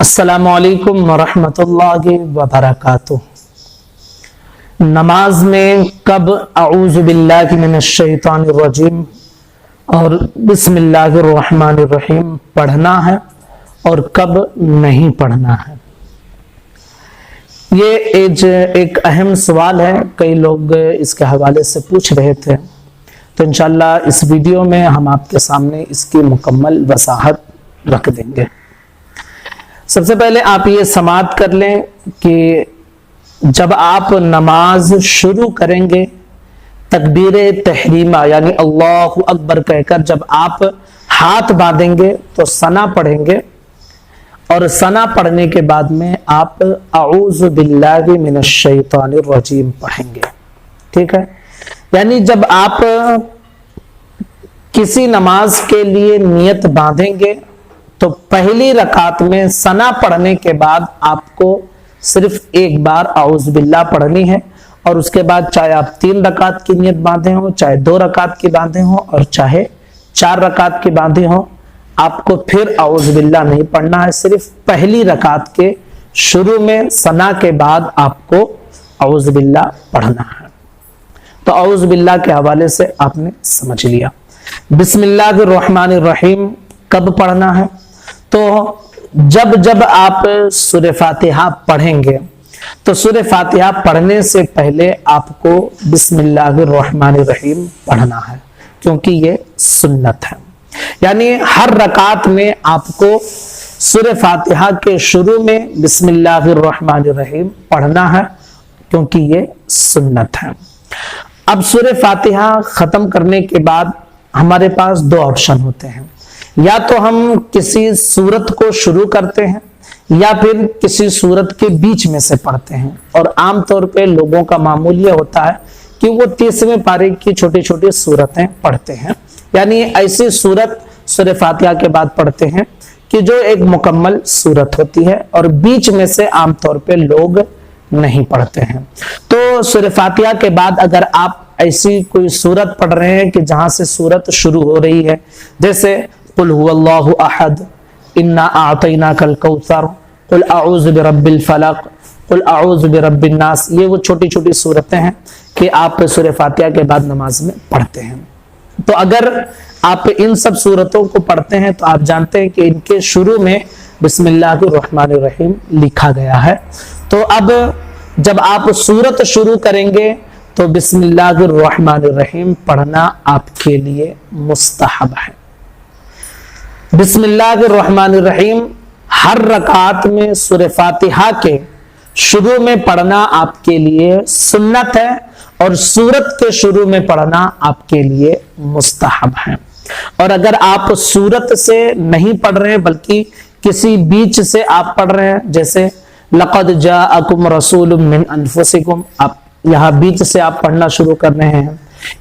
السلام علیکم ورحمۃ اللہ وبرکاتہ۔ نماز میں کب اعوذ باللہ من الشیطان الرجیم اور بسم اللہ الرحمن الرحیم پڑھنا ہے اور کب نہیں پڑھنا ہے، یہ ایک اہم سوال ہے۔ کئی لوگ اس کے حوالے سے پوچھ رہے تھے، تو انشاءاللہ اس ویڈیو میں ہم آپ کے سامنے اس کی مکمل وضاحت رکھ دیں گے۔ سب سے پہلے آپ یہ سماعت کر لیں کہ جب آپ نماز شروع کریں گے تکبیر تحریمہ یعنی اللہ اکبر کہہ کر جب آپ ہاتھ باندھیں گے تو ثنا پڑھیں گے، اور ثنا پڑھنے کے بعد میں آپ اعوذ باللہ من الشیطان الرجیم پڑھیں گے، ٹھیک ہے؟ یعنی جب آپ کسی نماز کے لیے نیت باندھیں گے تو پہلی رکعت میں ثنا پڑھنے کے بعد آپ کو صرف ایک بار اعوذ باللہ پڑھنی ہے، اور اس کے بعد چاہے آپ 3 رکعت کی نیت باندھے ہوں، چاہے 2 رکعت کی باندھے ہوں، اور چاہے 4 رکعت کی باندھے ہوں، آپ کو پھر اعوذ باللہ نہیں پڑھنا ہے۔ صرف پہلی رکعت کے شروع میں ثنا کے بعد آپ کو اعوذ باللہ پڑھنا ہے۔ تو اعوذ باللہ کے حوالے سے آپ نے سمجھ لیا۔ بسم اللہ الرحمن الرحیم کب پڑھنا ہے؟ تو جب آپ سورہ فاتحہ پڑھیں گے تو سورہ فاتحہ پڑھنے سے پہلے آپ کو بسم اللہ الرحمن الرحیم پڑھنا ہے، کیونکہ یہ سنت ہے۔ یعنی ہر رکعت میں آپ کو سورہ فاتحہ کے شروع میں بسم اللہ الرحمن الرحیم پڑھنا ہے، کیونکہ یہ سنت ہے۔ اب سورہ فاتحہ ختم کرنے کے بعد ہمارے پاس 2 آپشن ہوتے ہیں، یا تو ہم کسی سورت کو شروع کرتے ہیں یا پھر کسی سورت کے بیچ میں سے پڑھتے ہیں، اور عام طور پہ لوگوں کا معمول یہ ہوتا ہے کہ وہ 30ویں پارے کی چھوٹی چھوٹی سورتیں پڑھتے ہیں، یعنی ایسی سورت سورہ فاتحہ کے بعد پڑھتے ہیں کہ جو ایک مکمل سورت ہوتی ہے، اور بیچ میں سے عام طور پہ لوگ نہیں پڑھتے ہیں۔ تو سورہ فاتحہ کے بعد اگر آپ ایسی کوئی سورت پڑھ رہے ہیں کہ جہاں سے سورت شروع ہو رہی ہے، جیسے قل هو اللہ احد، انا اعطیناک الکوثر، قل اعوذ برب الفلق، قل اعوذ برب الناس، یہ وہ چھوٹی چھوٹی سورتیں ہیں کہ آپ سورہ فاتحہ کے بعد نماز میں پڑھتے ہیں۔ تو اگر آپ ان سب سورتوں کو پڑھتے ہیں تو آپ جانتے ہیں کہ ان کے شروع میں بسم اللہ الرحمن الرحیم لکھا گیا ہے۔ تو اب جب آپ سورت شروع کریں گے تو بسم اللہ الرحمن الرحیم پڑھنا آپ کے لیے مستحب ہے۔ بسم اللہ الرحمن الرحیم ہر رکعت میں سورہ فاتحہ کے شروع میں پڑھنا آپ کے لیے سنت ہے، اور سورت کے شروع میں پڑھنا آپ کے لیے مستحب ہے۔ اور اگر آپ سورت سے نہیں پڑھ رہے بلکہ کسی بیچ سے آپ پڑھ رہے ہیں، جیسے لقد جاءکم رسول من انفسکم، آپ یہاں بیچ سے آپ پڑھنا شروع کر رہے ہیں،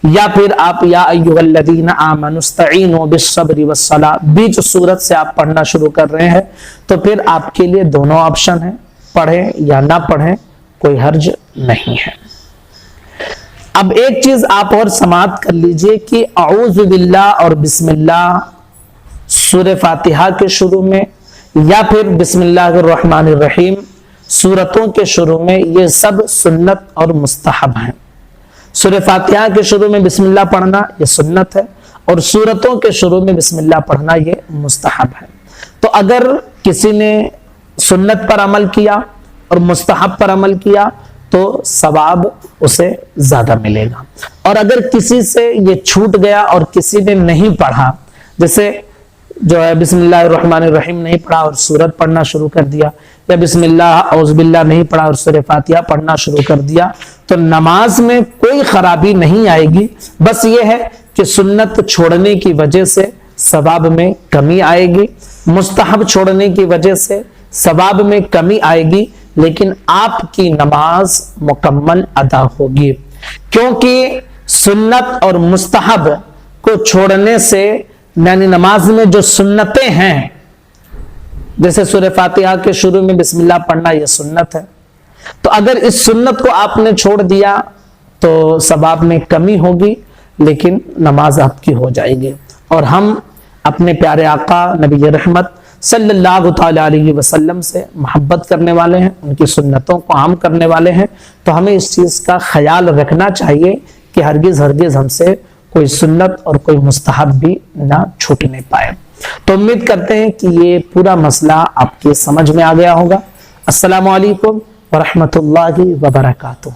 یا پھر آپ یا ایھا الذین آمنوا استعینوا بالصبر والصلاۃ بیچ سورت سے آپ پڑھنا شروع کر رہے ہیں، تو پھر آپ کے لیے دونوں آپشن ہیں، پڑھیں یا نہ پڑھیں، کوئی حرج نہیں ہے۔ اب ایک چیز آپ اور سماعت کر لیجئے کہ اعوذ باللہ اور بسم اللہ سورہ فاتحہ کے شروع میں یا پھر بسم اللہ الرحمن الرحیم سورتوں کے شروع میں، یہ سب سنت اور مستحب ہیں۔ سورہ فاتحہ کے شروع میں بسم اللہ پڑھنا یہ سنت ہے، اور سورتوں کے شروع میں بسم اللہ پڑھنا یہ مستحب ہے۔ تو اگر کسی نے سنت پر عمل کیا اور مستحب پر عمل کیا تو ثواب اسے زیادہ ملے گا، اور اگر کسی سے یہ چھوٹ گیا اور کسی نے نہیں پڑھا، جیسے جو ہے بسم اللہ الرحمن الرحیم نہیں پڑھا اور سورت پڑھنا شروع کر دیا، یا بسم اللہ اعوذ باللہ نہیں پڑھا اور سورہ فاتحہ پڑھنا شروع کر دیا، تو نماز میں کوئی خرابی نہیں آئے گی، بس یہ ہے کہ سنت چھوڑنے کی وجہ سے ثواب میں کمی آئے گی، مستحب چھوڑنے کی وجہ سے ثواب میں کمی آئے گی، لیکن آپ کی نماز مکمل ادا ہوگی، کیونکہ سنت اور مستحب کو چھوڑنے سے، یعنی نماز میں جو سنتیں ہیں، جیسے سورہ فاتحہ کے شروع میں بسم اللہ پڑھنا یہ سنت ہے، تو اگر اس سنت کو آپ نے چھوڑ دیا تو ثواب میں کمی ہوگی، لیکن نماز آپ کی ہو جائے گی۔ اور ہم اپنے پیارے آقا نبی رحمت صلی اللہ تعالی علیہ وسلم سے محبت کرنے والے ہیں، ان کی سنتوں کو عام کرنے والے ہیں، تو ہمیں اس چیز کا خیال رکھنا چاہیے کہ ہرگز ہم سے کوئی سنت اور کوئی مستحب بھی نہ چھوٹنے پائے۔ تو امید کرتے ہیں کہ یہ پورا مسئلہ آپ کے سمجھ میں آ گیا ہوگا۔ السلام علیکم ورحمۃ اللہ وبرکاتہ۔